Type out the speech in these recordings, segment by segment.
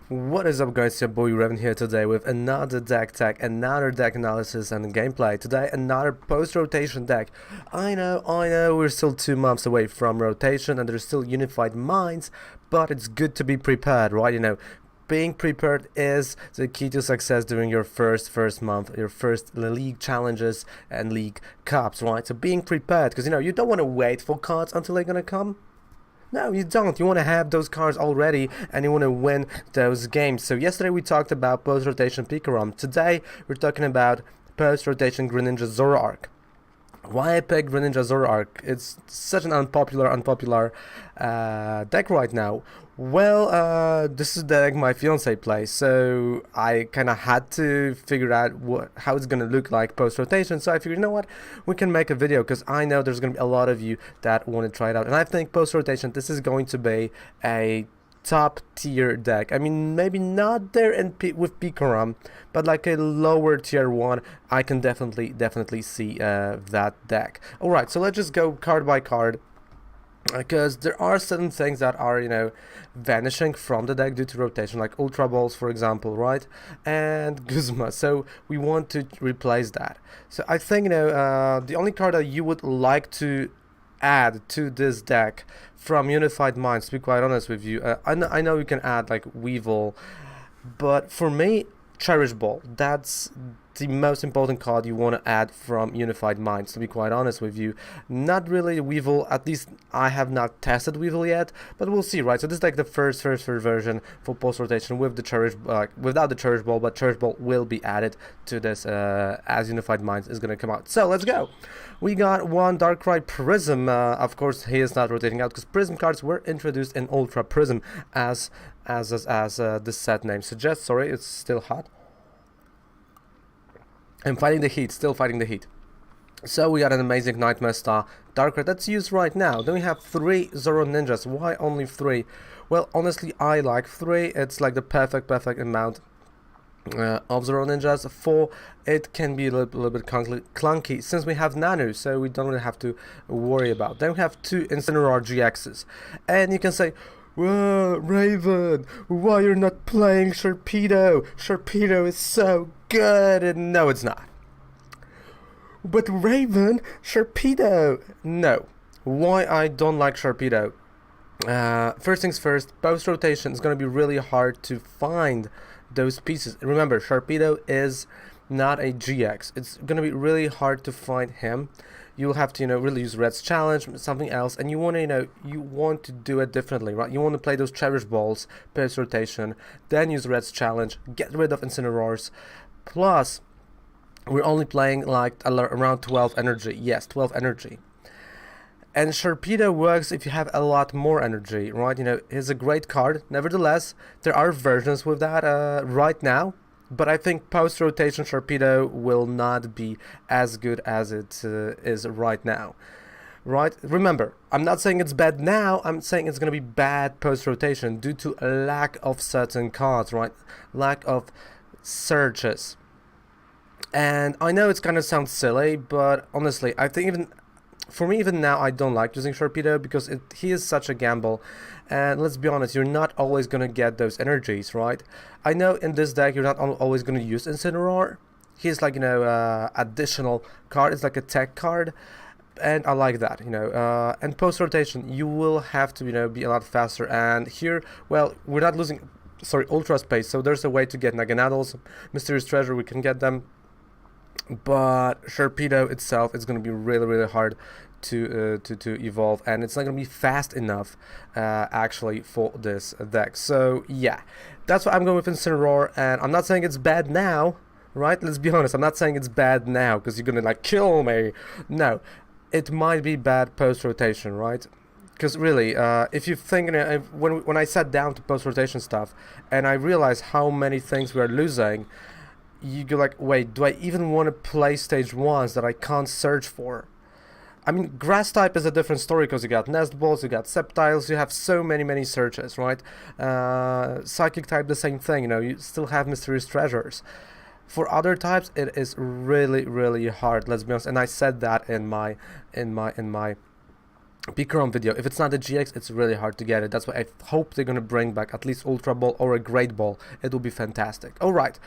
What is up, guys? It's your boy Revan here today with another deck tech, another deck analysis and gameplay. Today another post-rotation deck. I know, we're still 2 months away from rotation and there's still unified minds, but it's good to be prepared, right? Being prepared is the key to success during your first month, your first league challenges and league cups, right? So being prepared, because you don't want to wait for cards until they're gonna come. No, you don't. You want to have those cards already and you want to win those games. So yesterday we talked about post-rotation Pikarom. Today we're talking about post-rotation Greninja Zoroark. Why I picked Greninja Zoroark? It's such an unpopular deck right now. Well, this is the deck my fiance plays, so I kind of had to figure out how it's gonna look like post-rotation. So I figured, you know what, we can make a video because I know there's gonna be a lot of you that want to try it out, and I think post-rotation, this is going to be a top tier deck. I mean, maybe not there with Pikarom, but like a lower tier one. I can definitely see that deck. All right, so let's just go card by card, because there are certain things that are vanishing from the deck due to rotation, like Ultra Balls, for example, right, and Guzma. So we want to replace that. So I think the only card that you would like to add to this deck from Unified Minds, to be quite honest with you, I know you can add like Weevil, but for me, Cherish Ball, that's the most important card you want to add from Unified Minds, to be quite honest with you. Not really Weevil, at least I have not tested Weevil yet, but we'll see, right? So this is like the first version for post-rotation with the Cherish, without the Cherish Ball, but Cherish Ball will be added to this as Unified Minds is going to come out. So let's go. We got one Darkrai Prism. Of course, he is not rotating out because Prism cards were introduced in Ultra Prism as the set name suggests. Sorry, it's still hot. I'm fighting the heat, still fighting the heat. So we got an amazing Nightmare Star Darkrai that's used right now. Then we have 3 Zoro Ninjas. Why only 3? Well, honestly, I like 3. It's like the perfect amount of Zoro Ninjas. 4, it can be a little bit clunky since we have Nanu, so we don't really have to worry about. Then we have 2 Incineroar-GXs. And you can say, whoa, Raven, why you're not playing Sharpedo? Sharpedo is so good. And no, it's not. But Raven, Sharpedo. No. Why I don't like Sharpedo? First things first, post-rotation is going to be really hard to find those pieces. Remember, Sharpedo is not a GX. It's going to be really hard to find him. You'll have to, really use Red's Challenge, something else, and you want to, you want to do it differently, right? You want to play those Cherish Balls, post rotation, then use Red's Challenge, get rid of Incineroars. Plus, we're only playing like around 12 energy. Yes, 12 energy. And Sharpedo works if you have a lot more energy, right? It's a great card. Nevertheless, there are versions with that right now. But I think post-rotation Sharpedo will not be as good as it is right now. Right? Remember, I'm not saying it's bad now, I'm saying it's going to be bad post-rotation due to a lack of certain cards, right? Lack of searches. And I know it's kind of sounds silly, but honestly, I think for me, even now, I don't like using Sharpedo because he is such a gamble. And let's be honest, you're not always going to get those energies, right? I know in this deck, you're not always going to use Incineroar. He's like, additional card. It's like a tech card. And I like that, And post-rotation, you will have to, be a lot faster. And here, well, we're not losing, Ultra Space. So there's a way to get Naganadels, Mysterious Treasure, we can get them. But Sharpedo itself is going to be really hard to evolve, and it's not going to be fast enough actually for this deck. So yeah, that's why I'm going with Incineroar, and I'm not saying it's bad now, right? Let's be honest, I'm not saying it's bad now because you're going to like kill me. No, it might be bad post-rotation, right? Because really, if you think, when I sat down to post-rotation stuff and I realized how many things we are losing, you go like, wait, do I even want to play stage 1s that I can't search for? I mean, grass type is a different story because you got nest balls, you got septiles, you have so many searches, right? Psychic type, the same thing, you still have mysterious treasures. For other types, it is really hard, let's be honest, and I said that in my Pikarom video. If it's not the GX, it's really hard to get it. That's why I hope they're gonna bring back at least Ultra Ball or a Great Ball. It will be fantastic. Alright.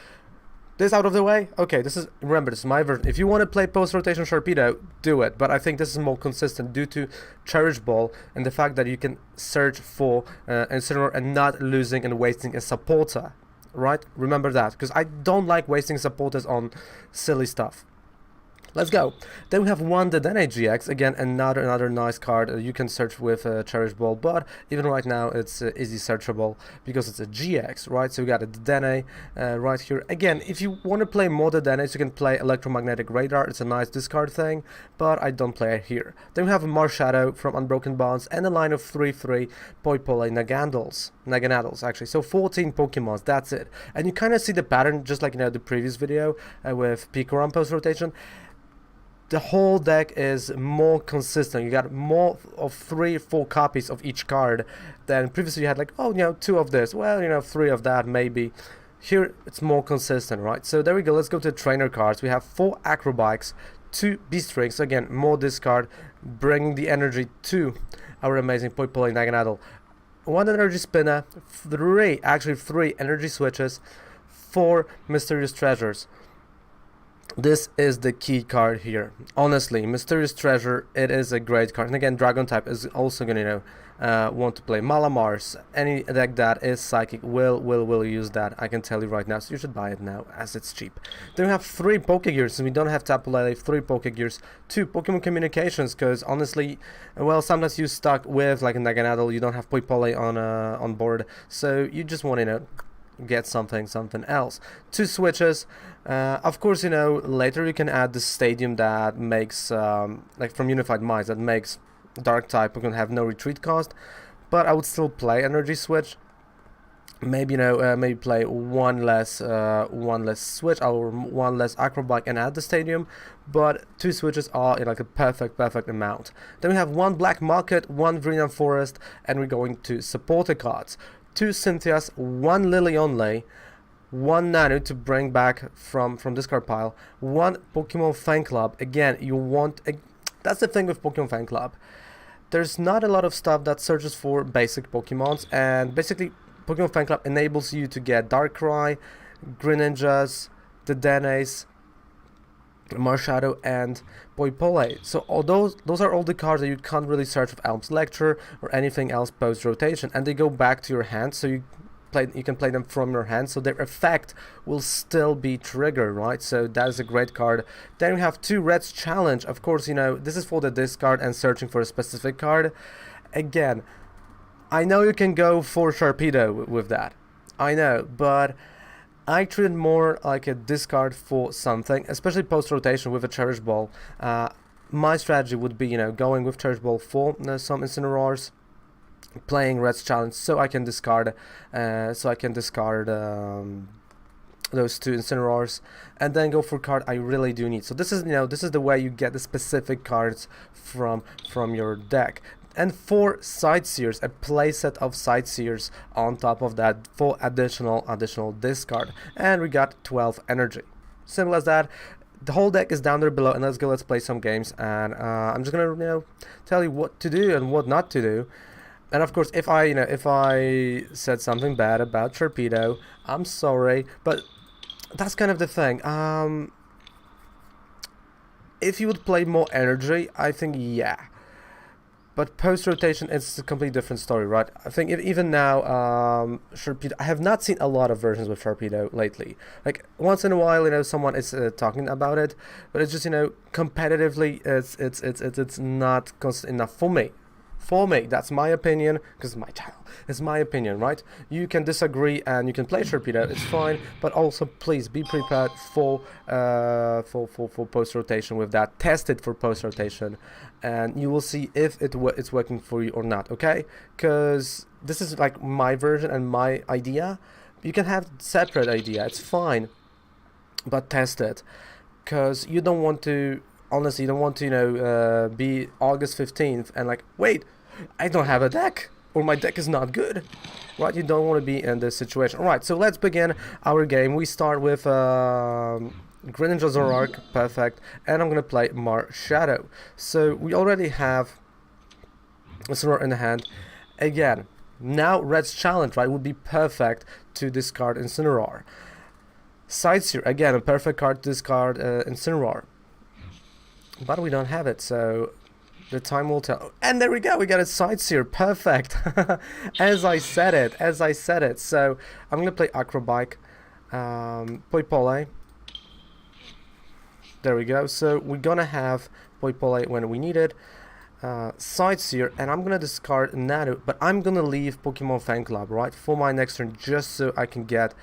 This out of the way? Okay, remember, this is my version. If you want to play post-rotation Sharpedo, do it. But I think this is more consistent due to Cherish Ball and the fact that you can search for Incineroar and not losing and wasting a supporter. Right? Remember that, because I don't like wasting supporters on silly stuff. Let's go. Then we have one Dedenne-GX, again another nice card. You can search with Cherish Ball, but even right now it's easy searchable because it's a GX, right? So we got a Dedenne right here. Again, if you want to play more Dedennes, you can play Electromagnetic Radar. It's a nice discard thing, but I don't play it here. Then we have a Marshadow from Unbroken Bonds and a line of 3/3 Poipole Naganadels actually. So 14 Pokemons, that's it. And you kind of see the pattern, just like the previous video with Pikarom post rotation. The whole deck is more consistent. You got more of 3 or 4 copies of each card than previously you had, like, oh, 2 of this, well, 3 of that maybe. Here it's more consistent, right? So there we go. Let's go to trainer cards. We have 4 Acro Bikes, 2 Beast Rings, so again more discard, bringing the energy to our amazing Poipole Naganadel. 1 Energy Spinner, 3 Energy Switches, 4 Mysterious Treasures. This is the key card here. Honestly, Mysterious Treasure, it is a great card. And again, Dragon type is also gonna want to play Malamars. Any deck that is Psychic will use that. I can tell you right now. So you should buy it now as it's cheap. Then we have 3 Pokégears, and we don't have Tapu Lele. 3 Pokégears, 2 Pokémon Communications, because honestly, well, sometimes you're stuck with like a Naganadel. You don't have Poipole on board, so you just want to get something else. 2 switches. Of course, later you can add the stadium that makes like from Unified Minds, that makes Dark type Pokemon have no retreat cost, but I would still play Energy Switch. Maybe maybe play one less switch or 1 less Acro Bike and add the stadium, but 2 switches are in like a perfect amount. Then we have 1 Black Market, 1 Viridian Forest, and we're going to supporter cards. 2 Cynthias, 1 Lillie only, 1 Nanu to bring back from discard pile, 1 Pokemon Fan Club. Again, you want that's the thing with Pokemon Fan Club. There's not a lot of stuff that searches for basic Pokemons, and basically Pokemon Fan Club enables you to get Darkrai, Greninjas, Dedennes, Marshadow, and Poipole. So all those are all the cards that you can't really search with Elm's Lecture or anything else post rotation, and they go back to your hand, so you can play them from your hand, so their effect will still be triggered, right? So that is a great card. Then we have 2 Reds Challenge. Of course, this is for the discard and searching for a specific card. Again, I know you can go for Sharpedo with that, I know, but I treat it more like a discard for something, especially post-rotation with a Cherish Ball. My strategy would be, going with Cherish Ball for some Incineroars, playing Red's Challenge, so I can discard, those 2 Incineroars, and then go for card I really do need. So this is, this is the way you get the specific cards from your deck. And 4 Sightseers, a playset of Sightseers on top of that for additional discard. And we got 12 energy. Simple as that. The whole deck is down there below, and let's play some games. And I'm just gonna tell you what to do and what not to do. And of course, if I said something bad about Sharpedo, I'm sorry, but that's kind of the thing. If you would play more energy, I think yeah. But post-rotation, it's a completely different story, right? I think even now, Sharpedo, I have not seen a lot of versions with Sharpedo lately. Like, once in a while, someone is talking about it, but it's just, competitively, it's not constant enough for me. That's my opinion, because my channel. It's my opinion, right? You can disagree and you can play Sharpedo, it's fine, but also please be prepared for post-rotation with that. Test it for post-rotation, and you will see if it's working for you or not, okay? Because this is like my version and my idea. You can have separate idea, it's fine, but test it, because you don't want to, honestly, you don't want to, be August 15th and like, wait, I don't have a deck, or my deck is not good, right? You don't want to be in this situation. Alright, so let's begin our game. We start with Greninja Zoroark, perfect, and I'm gonna play Marshadow. So we already have Incineroar in the hand. Again, now Red's challenge, right, would be perfect to discard Incineroar. Sightseer, again, a perfect card to discard Incineroar. But we don't have it, so the time will tell. And there we go, we got a Sightseer, perfect. As I said it. So I'm gonna play Acro Bike, Poipole. There we go. So we're gonna have Poipole when we need it. Sightseer, and I'm gonna discard Nanu, but I'm gonna leave Pokemon Fan Club, right, for my next turn, just so I can get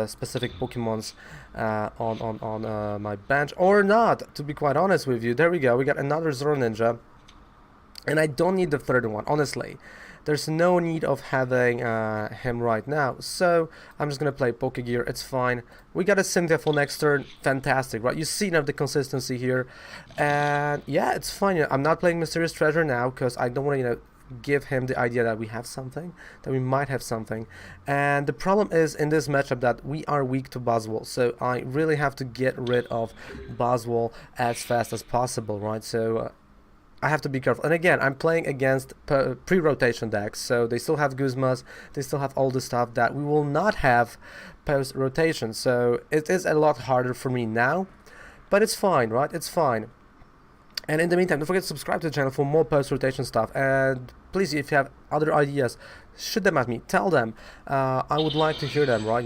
specific Pokemons on my bench, or not, to be quite honest with you. There we go, we got another Zoroninja, and I don't need the third one, honestly. There's no need of having him right now, so I'm just gonna play Pokégear. It's fine. We got a Cynthia for next turn. Fantastic, right? You see now the consistency here, and yeah, it's fine. You know, I'm not playing Mysterious Treasure now because I don't want to, give him the idea that we have something, that we might have something. And the problem is in this matchup that we are weak to Buzzwole, so I really have to get rid of Buzzwole as fast as possible, right? So I have to be careful. And again, I'm playing against pre-rotation decks, so they still have Guzmas, they still have all the stuff that we will not have post-rotation. So it is a lot harder for me now, but it's fine, right? It's fine. And in the meantime, don't forget to subscribe to the channel for more post-rotation stuff. And please, if you have other ideas, shoot them at me. Tell them. I would like to hear them, right?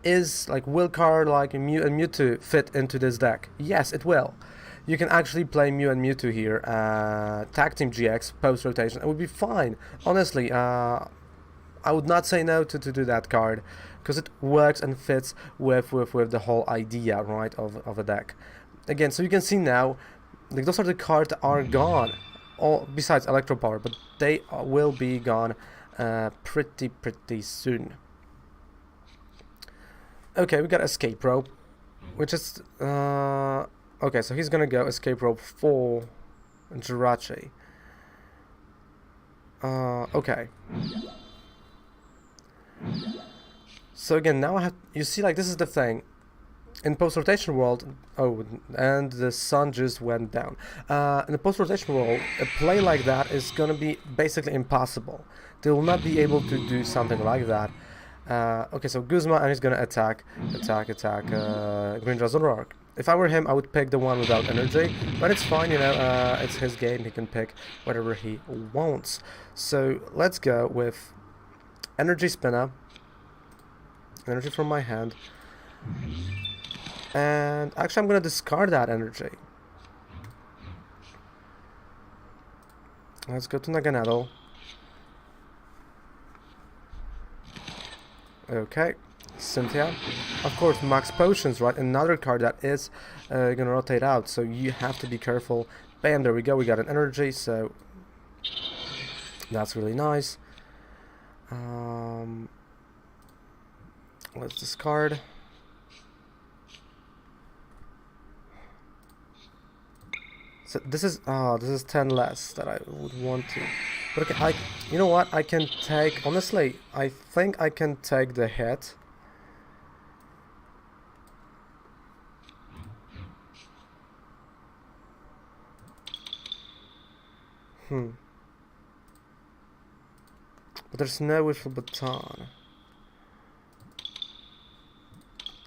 Is like will card like Mew and Mewtwo fit into this deck? Yes, it will. You can actually play Mew and Mewtwo here, Tag Team GX, post-rotation. It would be fine. Honestly, I would not say no to do that card, because it works and fits with the whole idea, right, of a deck. Again, so you can see now, like, those are the cards that are gone, all besides Electro Power, but they will be gone pretty soon. Okay, we got Escape Rope, which is... okay, so he's gonna go Escape Rope for Jirachi. Okay. So again, now I have... You see, like, this is the thing. In post-rotation world... Oh, and the sun just went down. In the post-rotation world, a play like that is gonna be basically impossible. They will not be able to do something like that. Okay, so Guzma, and he's gonna attack Greninja Zoroark. If I were him, I would pick the one without energy, but it's fine, it's his game, he can pick whatever he wants. So let's go with Energy Spinner, energy from my hand, and actually I'm gonna discard that energy. Let's go to Naganadel. Okay. Cynthia, of course, max potions, right? Another card that is gonna rotate out, so you have to be careful. Bam, there we go, we got an energy, so that's really nice. Let's discard. So this is 10 less that I would want to. But okay, you know what? I can take, honestly, I think I can take the hit. But there's no wishful baton.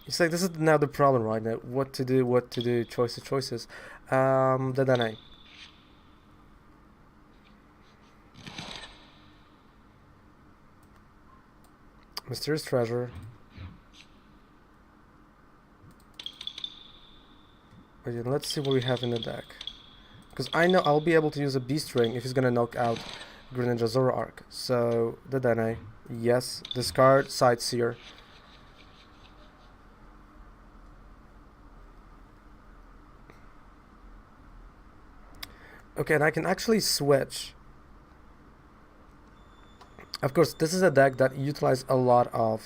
It's like this is now the problem, right? Now, what to do, choices. Dedenne. Mysterious Treasure. Okay, let's see what we have in the deck. Because I know I'll be able to use a Beast Ring if he's gonna knock out Greninja Zoroark. So, Dedenne, yes. Discard, Sightseer. Okay, and I can actually switch. Of course, this is a deck that utilizes a lot of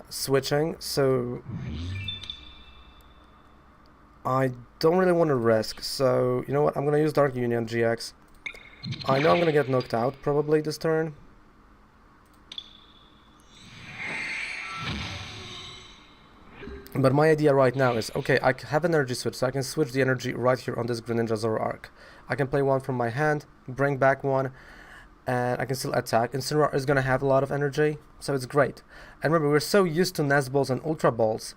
switching. So I don't really want to risk. So you know what? I'm gonna use Dark Union GX. I know I'm gonna get knocked out probably this turn. But my idea right now is, okay, I have an energy switch, so I can switch the energy right here on this Greninja Zoroark. I can play one from my hand, bring back one, and I can still attack. Incineroar is going to have a lot of energy, so it's great. And remember, we're so used to Nest Balls and Ultra Balls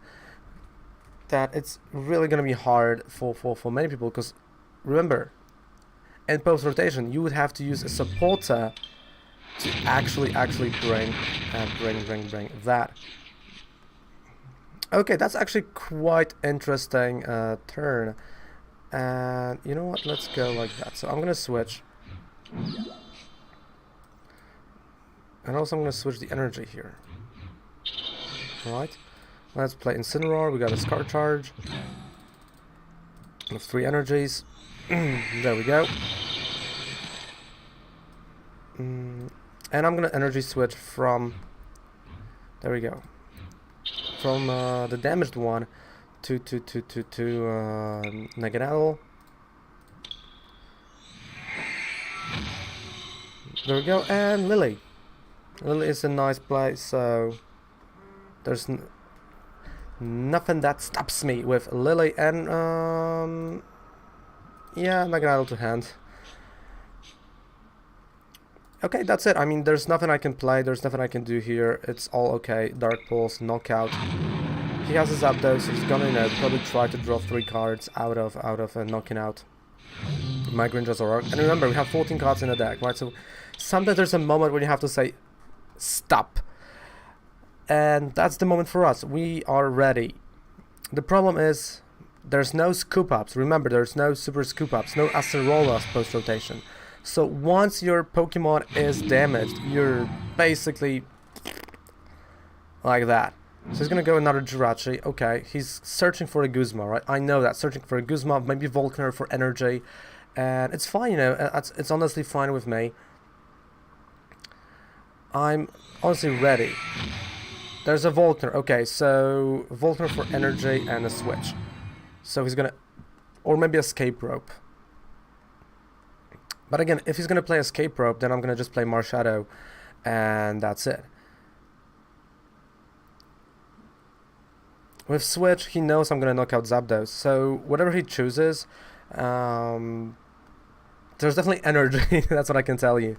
that it's really going to be hard for many people, because remember, in post-rotation, you would have to use a supporter to actually bring that. Okay, that's actually quite interesting turn. And you know what, let's go like that. So I'm gonna switch. And also I'm gonna switch the energy here. Alright, let's play Incineroar. We got a Scar Charge. With 3 energies. There we go. And I'm gonna energy switch from, there we go, from the damaged one to Naganadel. There we go, and Lillie. Lillie is a nice play, so there's nothing that stops me with Lillie, and yeah, Naganadel to hand. Okay, that's it. I mean, there's nothing I can play, there's nothing I can do here. It's all okay. Dark Pulse, Knockout. He has his Zapdos, so he's gonna, you know, probably try to draw 3 cards out of knocking out my Greninja Zoroark. And remember, we have 14 cards in the deck, right? So sometimes there's a moment when you have to say, stop. And that's the moment for us. We are ready. The problem is, there's no scoop ups. Remember, there's no super scoop ups, no Acerolas post rotation. So once your Pokemon is damaged, you're basically like that. So he's gonna go another Jirachi. Okay, he's searching for a Guzma, right? I know that, searching for a Guzma, maybe Volkner for energy, and it's fine, you know. It's honestly fine with me. I'm honestly ready. There's a Volkner. Okay, so Volkner for energy and a switch. So he's gonna, or maybe Escape Rope. But again, if he's gonna play Escape Rope, then I'm gonna just play Marshadow, and that's it. With Switch, he knows I'm gonna knock out Zapdos, so whatever he chooses, there's definitely energy. That's what I can tell you.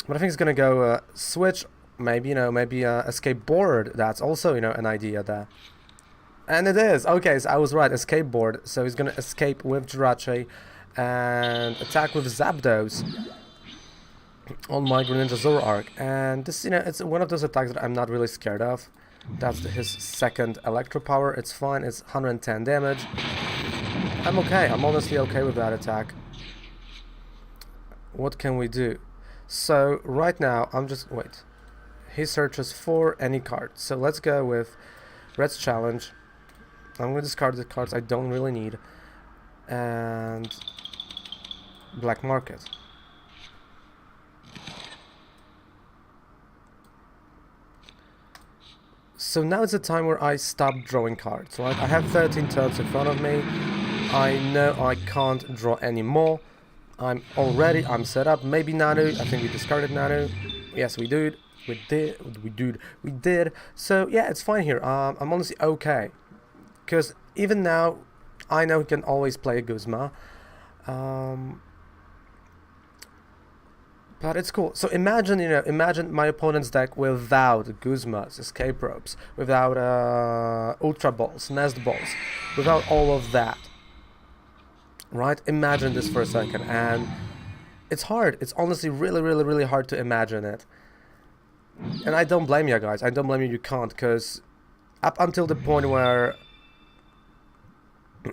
But I think he's gonna go Switch, maybe, you know, maybe Escape Board. That's also, you know, an idea there. And it is. Okay, so I was right, Escape Board. So he's gonna escape with Jirachi and attack with Zapdos on my Greninja Zoroark. And this, you know, it's one of those attacks that I'm not really scared of. That's his second Electro Power. It's fine. It's 110 damage. I'm okay. I'm honestly okay with that attack. What can we do? So right now, I'm just, wait. He searches for any card. So let's go with Red's Challenge. I'm going to discard the cards I don't really need. And Black Market. So now is the time where I stop drawing cards, right? I have 13 turns in front of me. I know I can't draw any more. I'm set up. Maybe Nanu. I think we discarded Nanu. Yes, we did. We did. So yeah, it's fine here. I'm honestly okay. Because even now, I know he can always play a Guzma. But it's cool. So imagine, you know, imagine my opponent's deck without Guzmas, Escape Ropes, without Ultra Balls, Nest Balls, without all of that. Right? Imagine this for a second, and it's hard. It's honestly really hard to imagine it. And I don't blame you guys. I don't blame you. You can't, because up until the point where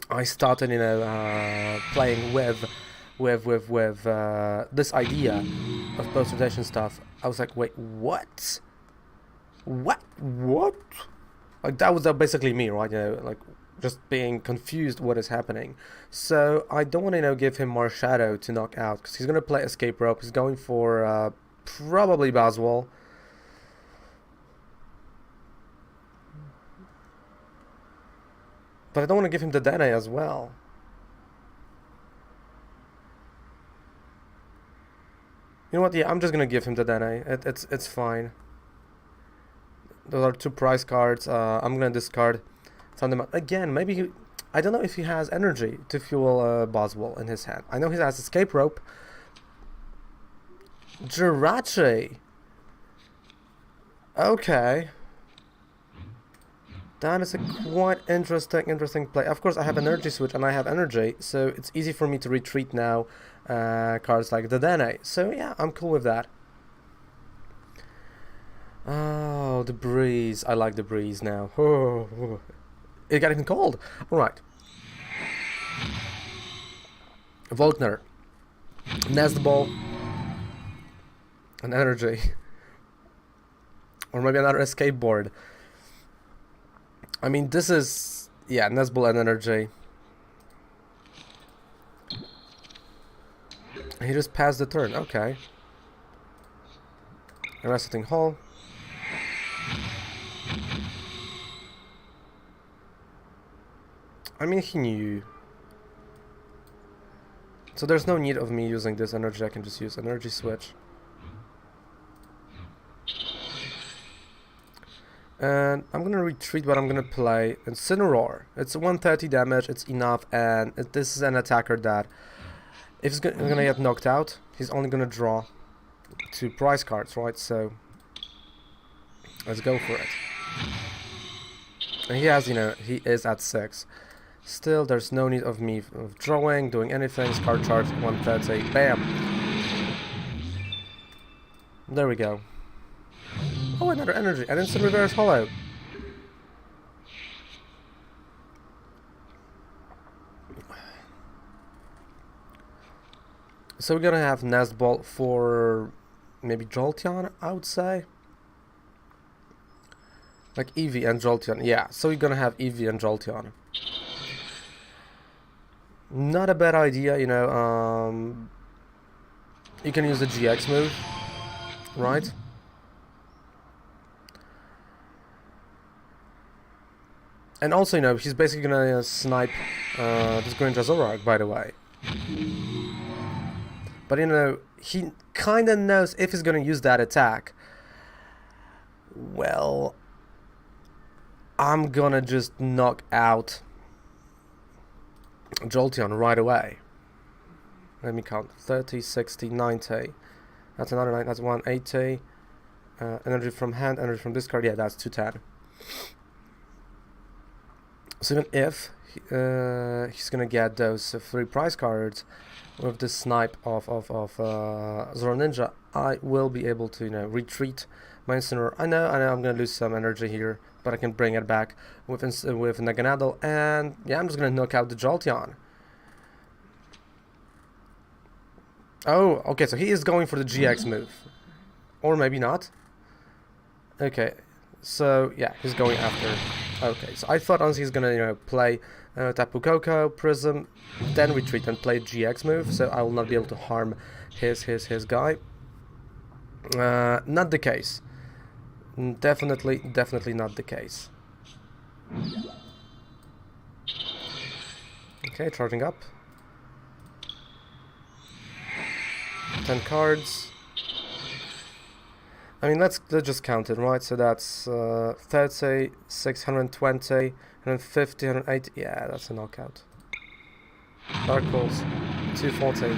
I started, you know, playing with this idea of post-rotation stuff, I was like, wait, what? Like, that was basically me, right? You know, like, just being confused what is happening. So I don't want to, you know, give him Marshadow to knock out, because he's going to play Escape Rope. He's going for probably Baswell. But I don't want to give him Dedenne as well. You know what? Yeah, I'm just gonna give him Dedenne. It's fine. Those are 2 prize cards. I'm gonna discard Thundermount. Again, maybe he... I don't know if he has energy to fuel Boswell in his hand. I know he has Escape Rope. Jirachi. Okay. That is a quite interesting play. Of course, I have Energy Switch and I have Energy, so it's easy for me to retreat now cards like the Dedenne. So yeah, I'm cool with that. Oh, the breeze. I like the breeze now. Oh, it got even cold. Alright. Volkner. Nest Ball. An Energy. Or maybe another Escape Board. I mean, this is... yeah, Nest Ball and Energy. He just passed the turn. Okay. Resetting Hall. I mean, he knew. So there's no need of me using this energy. I can just use Energy Switch. And I'm gonna retreat, but I'm gonna play Incineroar. It's 130 damage, it's enough, and this is an attacker that, if he's gonna get knocked out, he's only gonna draw 2 prize cards, right? So, let's go for it. And he has, you know, he is at 6. Still, there's no need of me drawing, doing anything. Card charge 130, bam! There we go. Oh, another energy, and instant reverse hollow. So we're gonna have Nest Ball for maybe Jolteon, I would say. Like Eevee and Jolteon, yeah. So we're gonna have Eevee and Jolteon. Not a bad idea, you know. You can use the GX move, right? And also, you know, he's basically gonna snipe this Greninja Zoroark, by the way. But, you know, he kinda knows if he's gonna use that attack. Well, I'm gonna just knock out Jolteon right away. Let me count. 30, 60, 90. That's another 9, that's 180. Energy from hand, energy from discard, yeah, that's 210. So even if he's gonna get those 3 prize cards with the snipe of Zoro Ninja, I will be able to, you know, retreat my Incineroar. I know I'm gonna lose some energy here, but I can bring it back with Naganadel, and yeah, I'm just gonna knock out the Jolteon. Oh, okay, so he is going for the GX move, or maybe not. Okay, so yeah, he's going after. Okay, so I thought honestly he's gonna, you know, play Tapu Koko, Prism, then retreat and play GX move, so I will not be able to harm his guy. Not the case. Definitely not the case. Okay, charging up. 10 cards. I mean, let's just count it, right? So that's 30, 620, 150, 180. Yeah, that's a knockout. Dark Pulse, 240.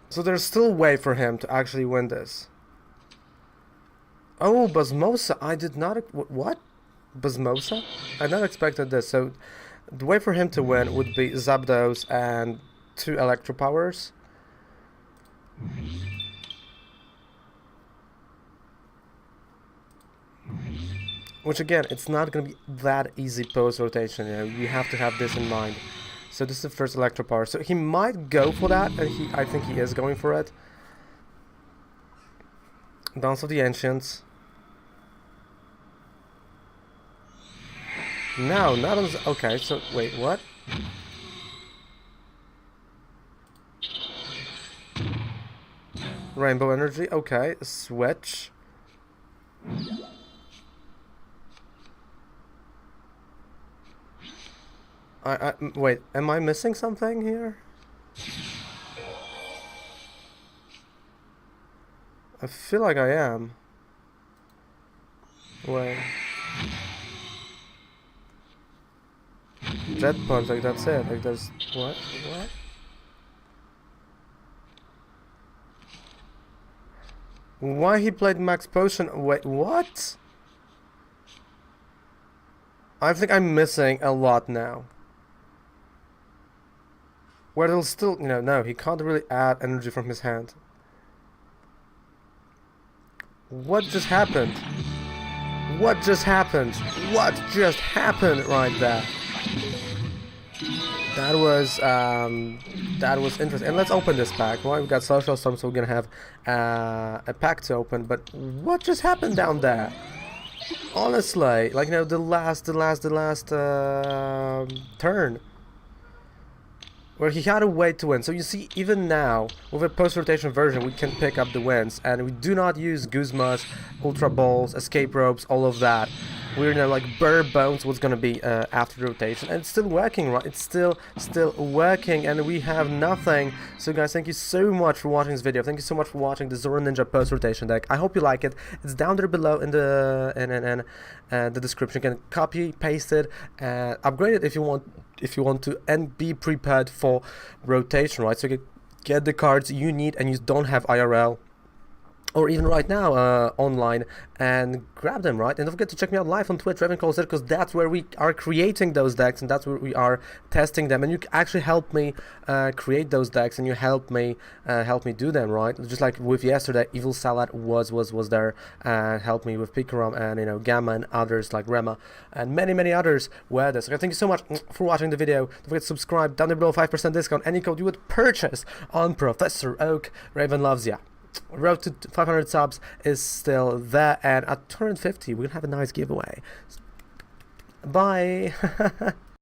So there's still a way for him to actually win this. Oh, Basmosa, I did not... What? Basmosa? I not expected this. So the way for him to win would be Zapdos and 2 Electro Powers. Which again, it's not going to be that easy post-rotation, you know, you have to have this in mind. So this is the first Electro Power. So he might go for that, and I think he is going for it. Dance of the Ancients. No, not on... Okay, so wait, what? Rainbow Energy, okay, Switch. Wait, am I missing something here? I feel like I am. Wait. Jet punch, like that's it. Like there's what? What? Why he played Max Potion? Wait, what? I think I'm missing a lot now. Where they'll still, no, he can't really add energy from his hand. What just happened? What just happened? What just happened right there? That was interesting. And let's open this pack. Well, we've got Social Storm, so we're gonna have a pack to open. But what just happened down there? Honestly, like the last turn, where he had a way to win. So you see, even now with a post-rotation version, we can pick up the wins, and we do not use Guzmas, Ultra Balls, Escape Ropes, all of that. We're like bare bones what's gonna be after the rotation, and it's still working, right? It's still working, and we have nothing. So guys, thank you so much for watching this video. Thank you so much for watching the Zoro Ninja post-rotation deck. I hope you like it. It's down there below in the the description. You can copy, paste it, upgrade it if you want to, and be prepared for rotation, right? So you can get the cards you need and you don't have IRL, or even right now online, and grab them, right? And don't forget to check me out live on Twitch, Ravenclaw, because that's where we are creating those decks, and that's where we are testing them. And you actually help me create those decks, and you help me do them, right? Just like with yesterday, Evil Salad was there and helped me with Pikarom, and Gamma and others like Rema and many others were there. So thank you so much for watching the video. Don't forget to subscribe. Down below, 5% discount. Any code you would purchase on Professor Oak. Raven loves ya. Road to 500 subs is still there, and at 250 we're gonna have a nice giveaway. Bye.